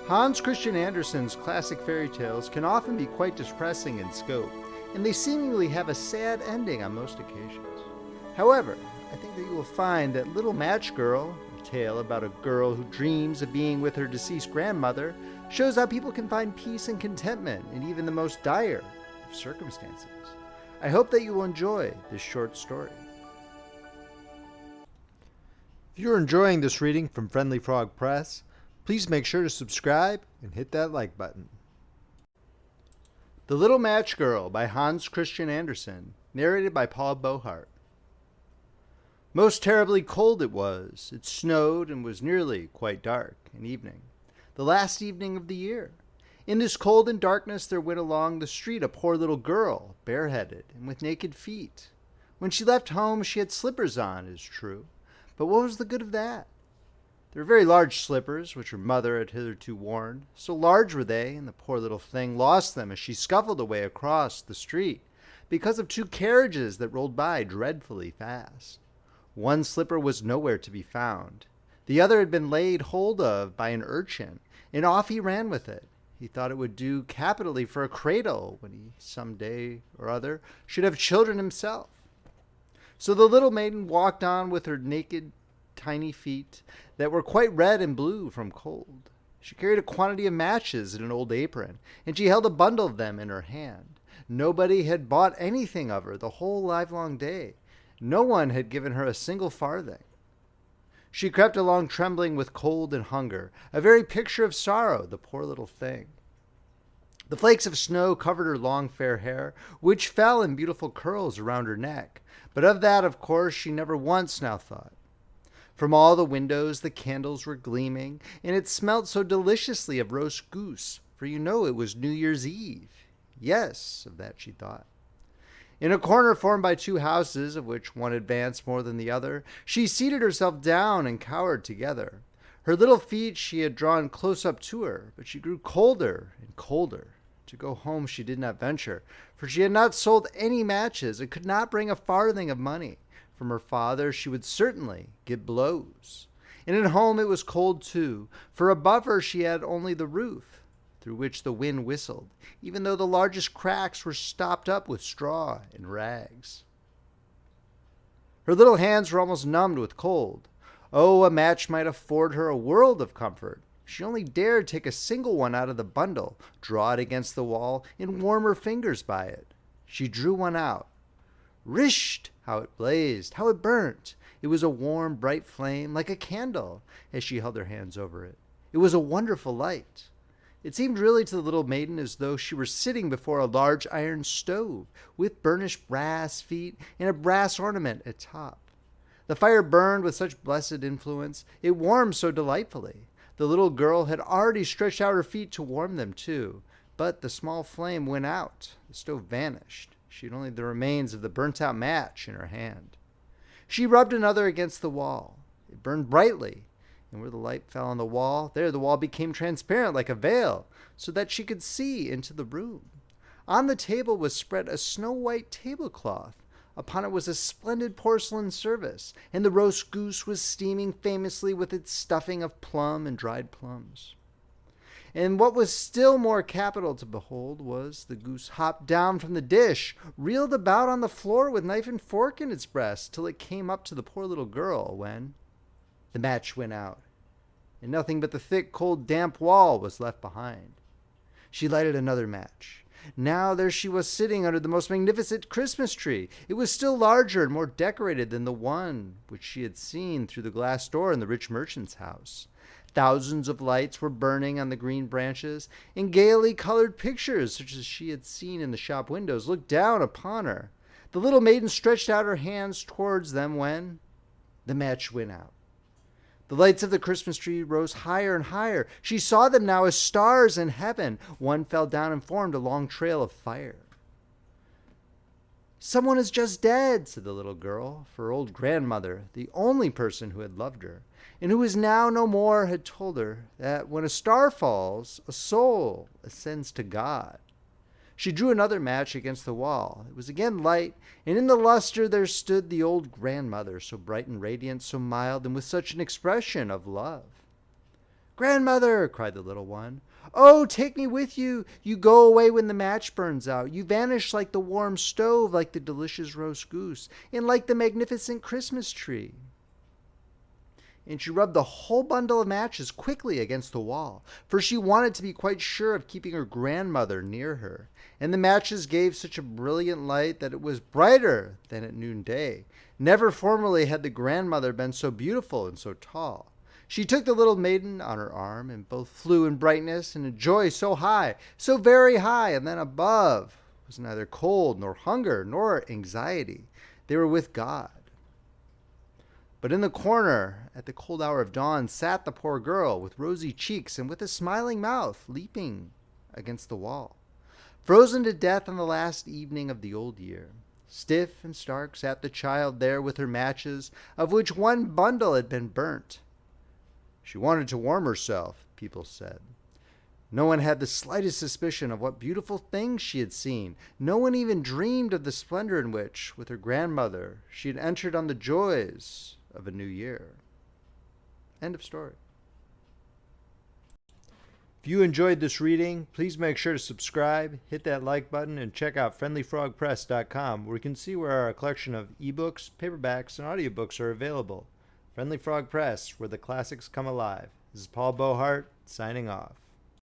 Hans Christian Andersen's classic fairy tales can often be quite depressing in scope, and they seemingly have a sad ending on most occasions. However, I think that you will find that Little Match Girl, a tale about a girl who dreams of being with her deceased grandmother, shows how people can find peace and contentment in even the most dire of circumstances. I hope that you will enjoy this short story. If you're enjoying this reading from Friendly Frog Press, please make sure to subscribe and hit that like button. The Little Match Girl by Hans Christian Andersen, narrated by Beauheart. Most terribly cold it was. It snowed and was nearly quite dark in evening, the last evening of the year. In this cold and darkness there went along the street a poor little girl, bareheaded and with naked feet. When she left home she had slippers on, it is true, but what was the good of that? They were very large slippers, which her mother had hitherto worn. So large were they, and the poor little thing lost them as she scuffled away across the street, because of two carriages that rolled by dreadfully fast. One slipper was nowhere to be found. The other had been laid hold of by an urchin, and off he ran with it. He thought it would do capitally for a cradle when he some day or other should have children himself. So the little maiden walked on with her naked tiny feet that were quite red and blue from cold. She carried a quantity of matches in an old apron, and she held a bundle of them in her hand. Nobody had bought anything of her the whole livelong day. No one had given her a single farthing. She crept along trembling with cold and hunger, a very picture of sorrow, the poor little thing. The flakes of snow covered her long fair hair, which fell in beautiful curls around her neck, but of that, of course, she never once now thought. From all the windows the candles were gleaming, and it smelt so deliciously of roast goose, for you know it was New Year's Eve. Yes, of that she thought. In a corner formed by two houses, of which one advanced more than the other, she seated herself down and cowered together. Her little feet she had drawn close up to her, but she grew colder and colder. To go home she did not venture, for she had not sold any matches and could not bring a farthing of money. From her father she would certainly get blows. And at home it was cold too, for above her she had only the roof, through which the wind whistled, even though the largest cracks were stopped up with straw and rags. Her little hands were almost numbed with cold. Oh, a match might afford her a world of comfort. She only dared take a single one out of the bundle, draw it against the wall, and warm her fingers by it. She drew one out. Risht! How it blazed, how it burnt! It was a warm, bright flame, like a candle, as she held her hands over it. It was a wonderful light. It seemed really to the little maiden as though she were sitting before a large iron stove, with burnished brass feet and a brass ornament at top. The fire burned with such blessed influence, it warmed so delightfully. The little girl had already stretched out her feet to warm them too, but the small flame went out, the stove vanished. She had only the remains of the burnt-out match in her hand. She rubbed another against the wall. It burned brightly, and where the light fell on the wall, there the wall became transparent like a veil, so that she could see into the room. On the table was spread a snow-white tablecloth. Upon it was a splendid porcelain service, and the roast goose was steaming famously with its stuffing of plum and dried plums. And what was still more capital to behold was the goose hopped down from the dish, reeled about on the floor with knife and fork in its breast, till it came up to the poor little girl, when the match went out, and nothing but the thick, cold, damp wall was left behind. She lighted another match. Now there she was sitting under the most magnificent Christmas tree. It was still larger and more decorated than the one which she had seen through the glass door in the rich merchant's house. Thousands of lights were burning on the green branches, and gaily colored pictures, such as she had seen in the shop windows, looked down upon her. The little maiden stretched out her hands towards them when the match went out. The lights of the Christmas tree rose higher and higher. She saw them now as stars in heaven. One fell down and formed a long trail of fire. "Someone is just dead," said the little girl, for her old grandmother, the only person who had loved her, and who was now no more, had told her that when a star falls, a soul ascends to God. She drew another match against the wall. It was again light, and in the luster there stood the old grandmother, so bright and radiant, so mild, and with such an expression of love. "Grandmother!" cried the little one. "Oh, take me with you! You go away when the match burns out. You vanish like the warm stove, like the delicious roast goose, and like the magnificent Christmas tree." And she rubbed the whole bundle of matches quickly against the wall, for she wanted to be quite sure of keeping her grandmother near her. And the matches gave such a brilliant light that it was brighter than at noonday. Never formerly had the grandmother been so beautiful and so tall. She took the little maiden on her arm, and both flew in brightness and in joy so high, so very high, and then above was neither cold, nor hunger, nor anxiety. They were with God. But in the corner, at the cold hour of dawn, sat the poor girl, with rosy cheeks and with a smiling mouth, leaping against the wall. Frozen to death on the last evening of the old year. Stiff and stark sat the child there with her matches, of which one bundle had been burnt. She wanted to warm herself, people said. No one had the slightest suspicion of what beautiful things she had seen. No one even dreamed of the splendor in which, with her grandmother, she had entered on the joys of a new year. End of story. If you enjoyed this reading, please make sure to subscribe, hit that like button, and check out friendlyfrogpress.com, where you can see where our collection of eBooks, paperbacks, and audiobooks are available. Friendly Frog Press, where the classics come alive. This is Paul Beauheart, signing off.